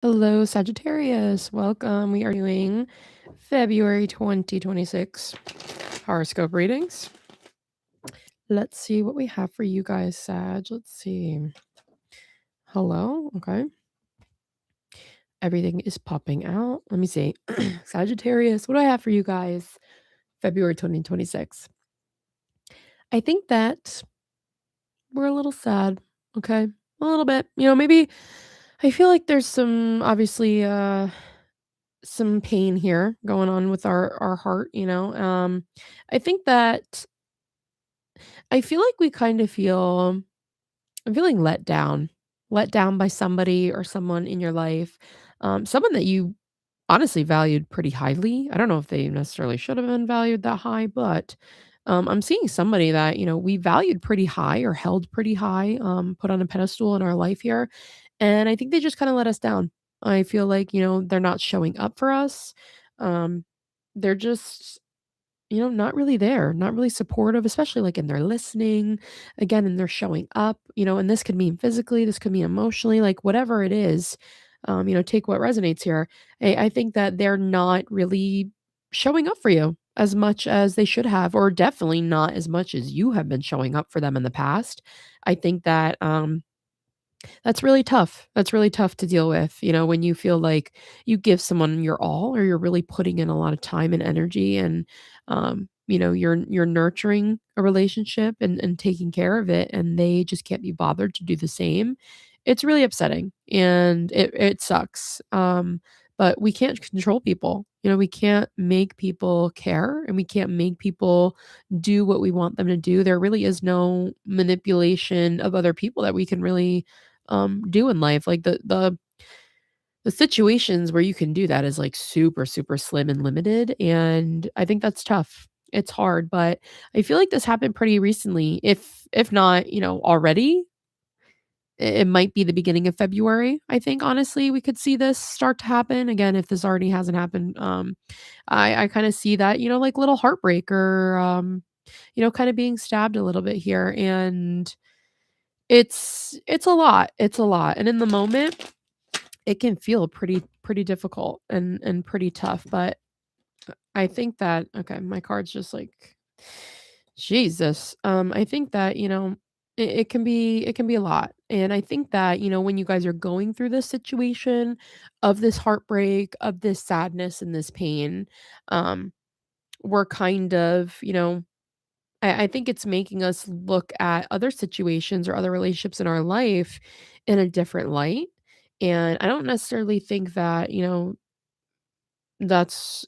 Hello, Sagittarius. Welcome. We are doing February 2026 horoscope readings. Let's see what we have for you guys, Sag. Let's see. Hello. Okay. Everything is popping out. Let me see. Sagittarius, what do I have for you guys? February 2026. I think that we're a little sad. Okay. A little bit. Maybe I feel like there's some pain here going on with our heart. I think that I feel like we kind of feel I'm feeling let down by somebody or someone in your life, someone that you honestly valued pretty highly. I don't know if they necessarily should have been valued that high, but I'm seeing somebody that we valued pretty high or held pretty high, put on a pedestal in our life here, and I think they just kind of let us down. I feel like they're not showing up for us. Um, they're just not really there, not really supportive, especially like in their listening, again, and they're showing up, and this could mean physically, this could mean emotionally, like whatever it is, take what resonates here. I think that they're not really showing up for you as much as they should have, or definitely not as much as you have been showing up for them in the past. I think that that's really tough. That's really tough to deal with, when you feel like you give someone your all or you're really putting in a lot of time and energy and you're nurturing a relationship and taking care of it and they just can't be bothered to do the same. It's really upsetting and it sucks. But we can't control people. We can't make people care and we can't make people do what we want them to do. There really is no manipulation of other people that we can really do in life. Like the situations where you can do that is like super, super slim and limited. And I think that's tough. It's hard, but I feel like this happened pretty recently. If not, already, it might be the beginning of February. I think honestly we could see this start to happen. Again, if this already hasn't happened. I kind of see that, like little heartbreak or kind of being stabbed a little bit here. And it's a lot. It's a lot. And in the moment it can feel pretty difficult and pretty tough, but I think that okay, my card's just like Jesus. I think that, it can be a lot. And I think that, when you guys are going through this situation of this heartbreak, of this sadness and this pain, um, we're kind of, I think it's making us look at other situations or other relationships in our life in a different light. And I don't necessarily think that,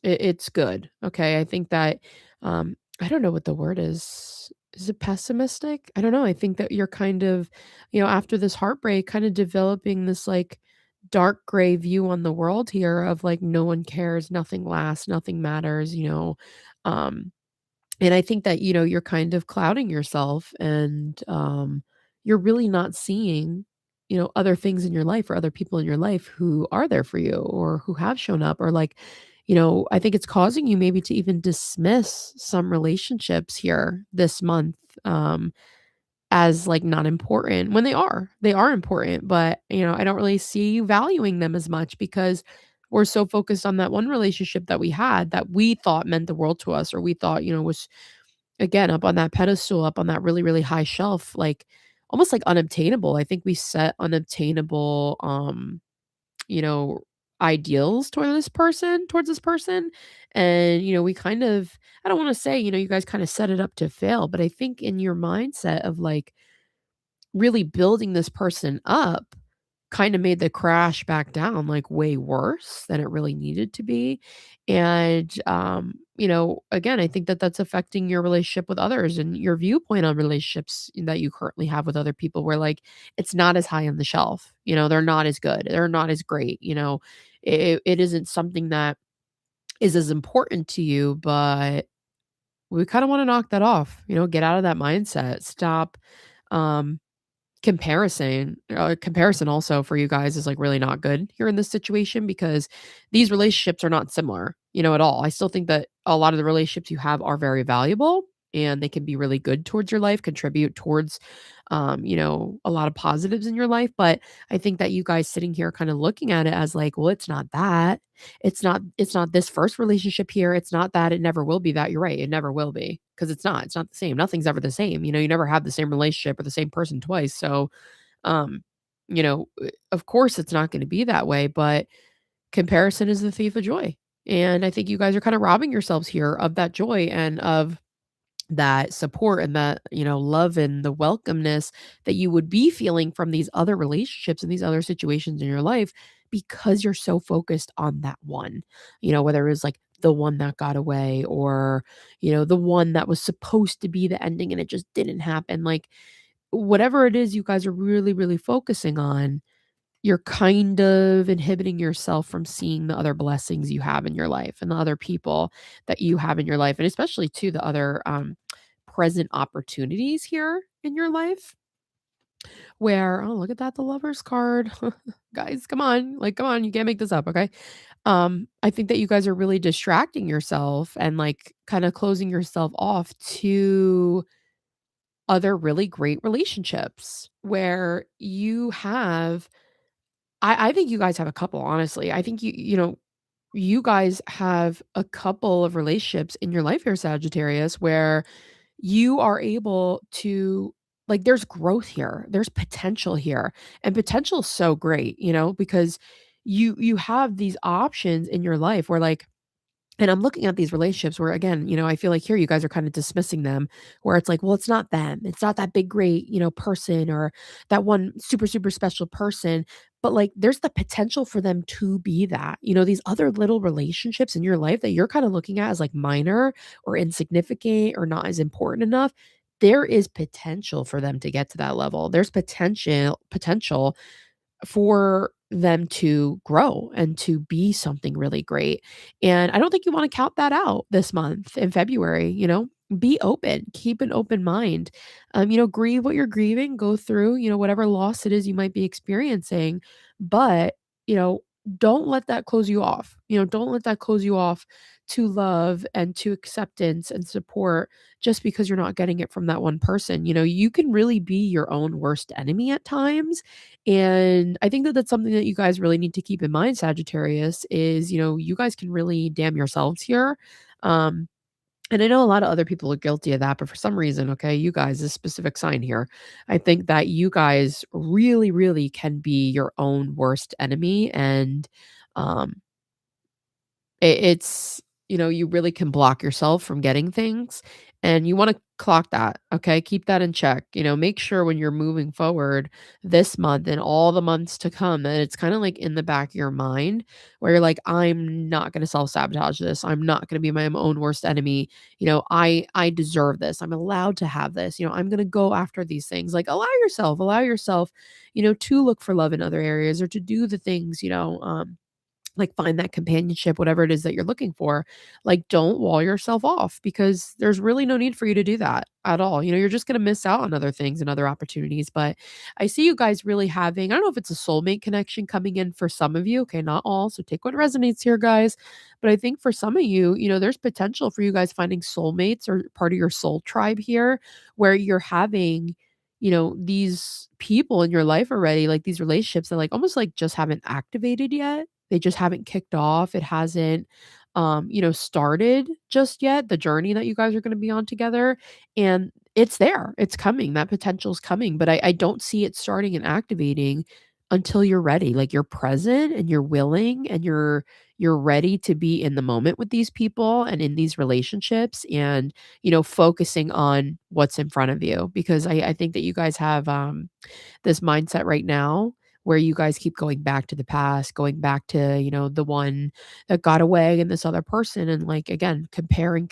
it's good. Okay. I think that I don't know what the word is. Is it pessimistic? I don't know. I think that you're kind of, after this heartbreak, kind of developing this like dark gray view on the world here of like no one cares, nothing lasts, nothing matters, Um and I think that, you're kind of clouding yourself and, you're really not seeing, other things in your life or other people in your life who are there for you or who have shown up or like, I think it's causing you maybe to even dismiss some relationships here this month, as like not important when they are. They are important, but I don't really see you valuing them as much because we're so focused on that one relationship that we had that we thought meant the world to us or we thought, was again, up on that pedestal, up on that really, really high shelf, like, almost, like, unobtainable. I think we set unobtainable, you know, ideals towards this person, and, we kind of I don't wanna say, you guys kinda set it up to fail, but I think in your mindset of, like, really building this person up kinda made the crash back down, like, way worse than it really needed to be, and, again, I think that that's affecting your relationship with others and your viewpoint on relationships that you currently have with other people where, like, it's not as high on the shelf, they're not as good, they're not as great, it isn't something that is as important to you, but we kinda wanna knock that off, get out of that mindset, stop, um comparison also for you guys is, like, really not good here in this situation because these relationships are not similar, at all. I still think that a lot of the relationships you have are very valuable, and they can be really good towards your life, contribute towards, a lot of positives in your life. But I think that you guys sitting here kind of looking at it as like, well, it's not that. It's not this first relationship here. It's not that. It never will be that. You're right. It never will be because it's not. It's not the same. Nothing's ever the same. You never have the same relationship or the same person twice. So, of course, it's not going to be that way. But comparison is the thief of joy. And I think you guys are kind of robbing yourselves here of that joy and of that support and that, love and the welcomeness that you would be feeling from these other relationships and these other situations in your life because you're so focused on that one. Whether it was like the one that got away or, the one that was supposed to be the ending and it just didn't happen. Like whatever it is you guys are really, really focusing on, you're kind of inhibiting yourself from seeing the other blessings you have in your life and the other people that you have in your life, and especially too the other present opportunities here in your life where, oh, look at that, the Lovers card. Guys, come on. Like, come on, you can't make this up, okay? I think that you guys are really distracting yourself and like kind of closing yourself off to other really great relationships where you have I think you guys have a couple, honestly. I think you guys have a couple of relationships in your life here, Sagittarius, where you are able to like there's growth here. There's potential here. And potential is so great, because you have these options in your life where like and I'm looking at these relationships where, again, I feel like here you guys are kind of dismissing them, where it's like, well, it's not them. It's not that big, great, person or that one super, super special person. But like, there's the potential for them to be that, these other little relationships in your life that you're kind of looking at as like minor or insignificant or not as important enough. There is potential for them to get to that level. There's potential for them to grow and to be something really great. And I don't think you want to count that out this month in February, Be open, keep an open mind. Grieve what you're grieving, go through, whatever loss it is you might be experiencing, but, you know, don't let that close you off. Don't let that close you off to love and to acceptance and support just because you're not getting it from that one person. You can really be your own worst enemy at times, and I think that that's something that you guys really need to keep in mind, Sagittarius, is, you guys can really damn yourselves here. Um, and I know a lot of other people are guilty of that, but for some reason, okay, you guys, this specific sign here, I think that you guys really, really can be your own worst enemy. And um, you really can block yourself from getting things, and you wanna clock that, okay? Keep that in check, make sure when you're moving forward this month and all the months to come that it's kinda, like, in the back of your mind where you're like, "I'm not gonna self-sabotage this. I'm not gonna be my own worst enemy. I deserve this. I'm allowed to have this. I'm gonna go after these things." Like, allow yourself, to look for love in other areas or to do the things, like find that companionship, whatever it is that you're looking for. Like, don't wall yourself off because there's really no need for you to do that at all. You're just going to miss out on other things and other opportunities. But I see you guys really having, I don't know if it's a soulmate connection coming in for some of you. Okay, not all. So take what resonates here, guys. But I think for some of you, there's potential for you guys finding soulmates or part of your soul tribe here where you're having these people in your life already, like these relationships that like almost like just haven't activated yet. They just haven't kicked off. It hasn't, started just yet, the journey that you guys are going to be on together. And it's there. It's coming. That potential's coming. But I don't see it starting and activating until you're ready. Like you're present and you're willing and you're ready to be in the moment with these people and in these relationships and, focusing on what's in front of you. Because I think that you guys have this mindset right now where you guys keep going back to the past, going back to, the one that got away and this other person and like again, comparing,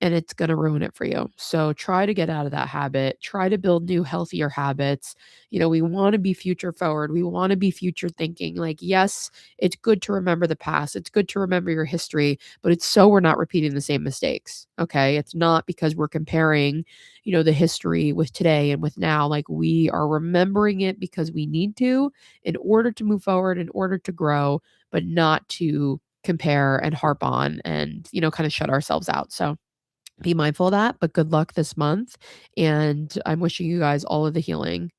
and it's going to ruin it for you. So try to get out of that habit. Try to build new healthier habits. We want to be future forward. We want to be future thinking. Like yes, it's good to remember the past. It's good to remember your history, but it's so we're not repeating the same mistakes. Okay? It's not because we're comparing the history with today and with now. Like we are remembering it because we need to in order to move forward, in order to grow, but not to compare and harp on and, kind of shut ourselves out. So be mindful of that, but good luck this month, and I'm wishing you guys all of the healing.